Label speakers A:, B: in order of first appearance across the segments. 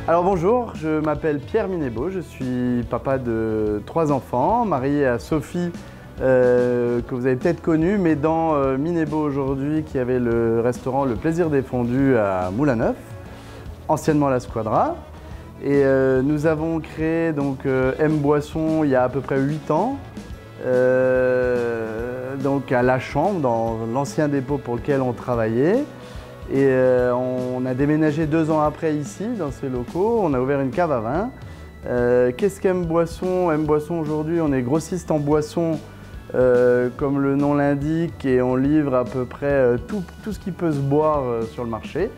A: Alors bonjour, je m'appelle Pierre Minébeau, je suis papa de 3 enfants, marié à Sophie, que vous avez peut-être connue, mais dans Minébeau aujourd'hui, qui avait le restaurant Le Plaisir des Fondus à Moulin-Neuf, anciennement la Squadra. Et nous avons créé donc M Boisson il y a à peu près 8 ans, donc à La Chambre, dans l'ancien dépôt pour lequel on travaillait. Et on a déménagé 2 ans après ici, dans ces locaux. On a ouvert une cave à vin. Qu'est-ce qu'M Boisson? M Boisson aujourd'hui, on est grossiste en boisson, comme le nom l'indique, et on livre à peu près tout ce qui peut se boire sur le marché.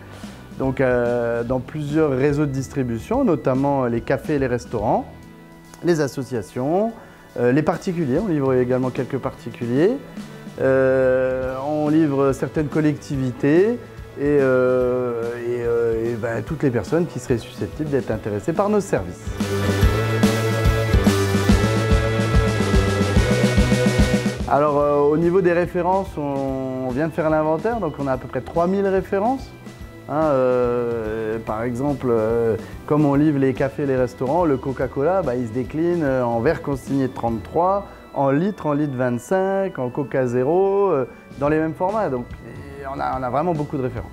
A: Donc dans plusieurs réseaux de distribution, notamment les cafés et les restaurants, les associations, les particuliers. On livre également quelques particuliers. On livre certaines collectivités. Et toutes les personnes qui seraient susceptibles d'être intéressées par nos services. Alors au niveau des références, on vient de faire l'inventaire, donc on a à peu près 3000 références. Par exemple, comme on livre les cafés et les restaurants, le Coca-Cola, il se décline en verre consigné de 33, en litre 25, en Coca Zéro, dans les mêmes formats. Donc, on a vraiment beaucoup de références.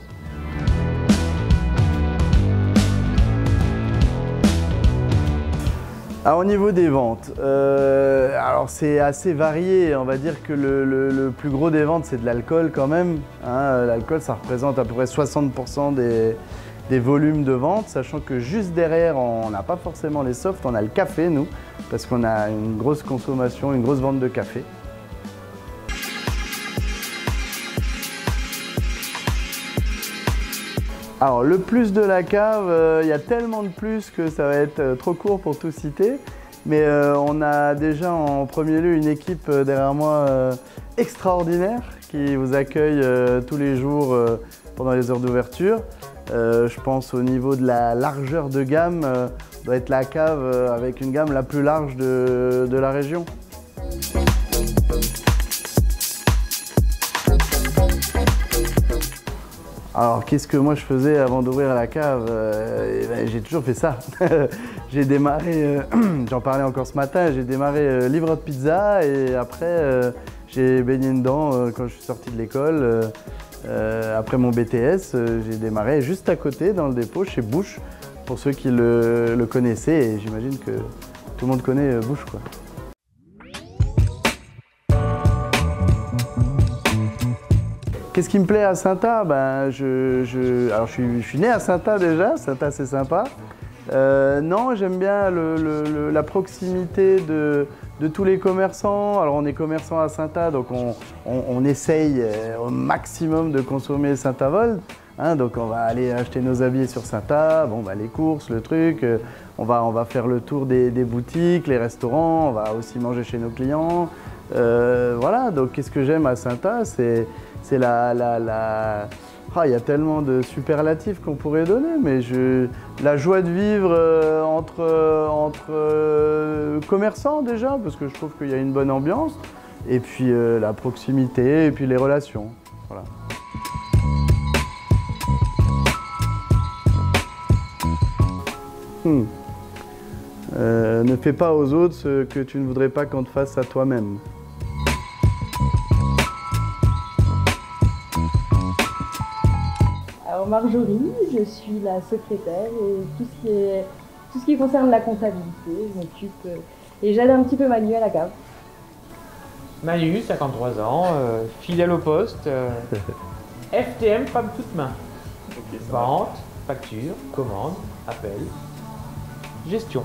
A: Alors, au niveau des ventes, alors c'est assez varié. On va dire que le plus gros des ventes, c'est de l'alcool quand même. L'alcool, ça représente à peu près 60% des volumes de vente, sachant que juste derrière, on n'a pas forcément les softs, on a le café, nous, parce qu'on a une grosse consommation, une grosse vente de café. Alors le plus de la cave, il y a tellement de plus que ça va être trop court pour tout citer. Mais on a déjà en premier lieu une équipe derrière moi extraordinaire qui vous accueille tous les jours pendant les heures d'ouverture. Je pense au niveau de la largeur de gamme, doit être la cave avec une gamme la plus large de la région. Alors, qu'est-ce que moi je faisais avant d'ouvrir la cave? J'ai toujours fait ça. J'ai démarré, j'en parlais encore ce matin, j'ai démarré livreur de pizza et après j'ai baigné dedans quand je suis sorti de l'école. Après mon BTS, j'ai démarré juste à côté dans le dépôt chez Bouche, pour ceux qui le connaissaient, et j'imagine que tout le monde connaît Bouche, quoi. Qu'est-ce qui me plaît à Saintat? Alors je suis né à Saintat déjà, Saintat c'est sympa. Non, j'aime bien la proximité de tous les commerçants. Alors on est commerçant à Saintat, donc on essaye au maximum de consommer Saint-Avold. Donc on va aller acheter nos habits sur Saintat, les courses, le truc. On va faire le tour des boutiques, les restaurants, on va aussi manger chez nos clients. Voilà, donc qu'est-ce que j'aime à Saintat? C'est il y a tellement de superlatifs qu'on pourrait donner, mais la joie de vivre entre commerçants déjà, parce que je trouve qu'il y a une bonne ambiance, et puis la proximité, et puis les relations. Voilà. Ne fais pas aux autres ce que tu ne voudrais pas qu'on te fasse à toi-même.
B: Alors Marjorie, je suis la secrétaire et tout ce qui concerne la comptabilité, je m'occupe et j'aide un petit peu Manu à la cave.
C: Manu, 53 ans, fidèle au poste, FTM, femme toute main. Vente, facture, commande, appel, gestion.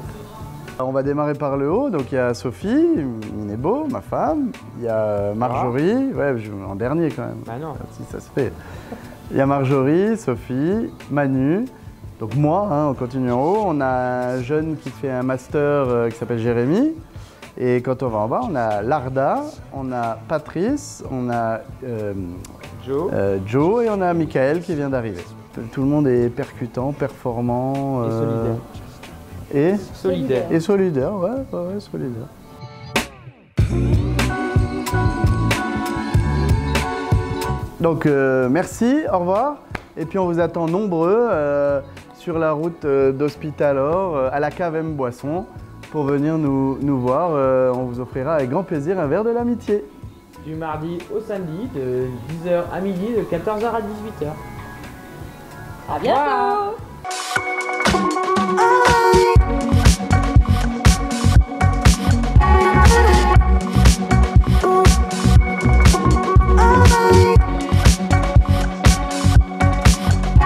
A: On va démarrer par le haut, donc il y a Sophie Minébeau, ma femme, il y a Marjorie, en dernier quand même,
C: non.
A: Si ça se fait. Il y a Marjorie, Sophie, Manu, donc moi, on continue en haut. On a un jeune qui fait un master qui s'appelle Jérémy. Et quand on va en bas, on a Larda, on a Patrice, on a Joe et on a Michael qui vient d'arriver. Tout le monde est percutant, performant.
C: Et solidaire.
A: Et solidaire, ouais, solidaire. Donc merci, au revoir. Et puis on vous attend nombreux sur la route d'Hospitalor, à la cave M Boisson, pour venir nous voir. On vous offrira avec grand plaisir un verre de l'amitié.
C: Du mardi au samedi, de 10h à midi, de 14h à 18h.
B: À bientôt.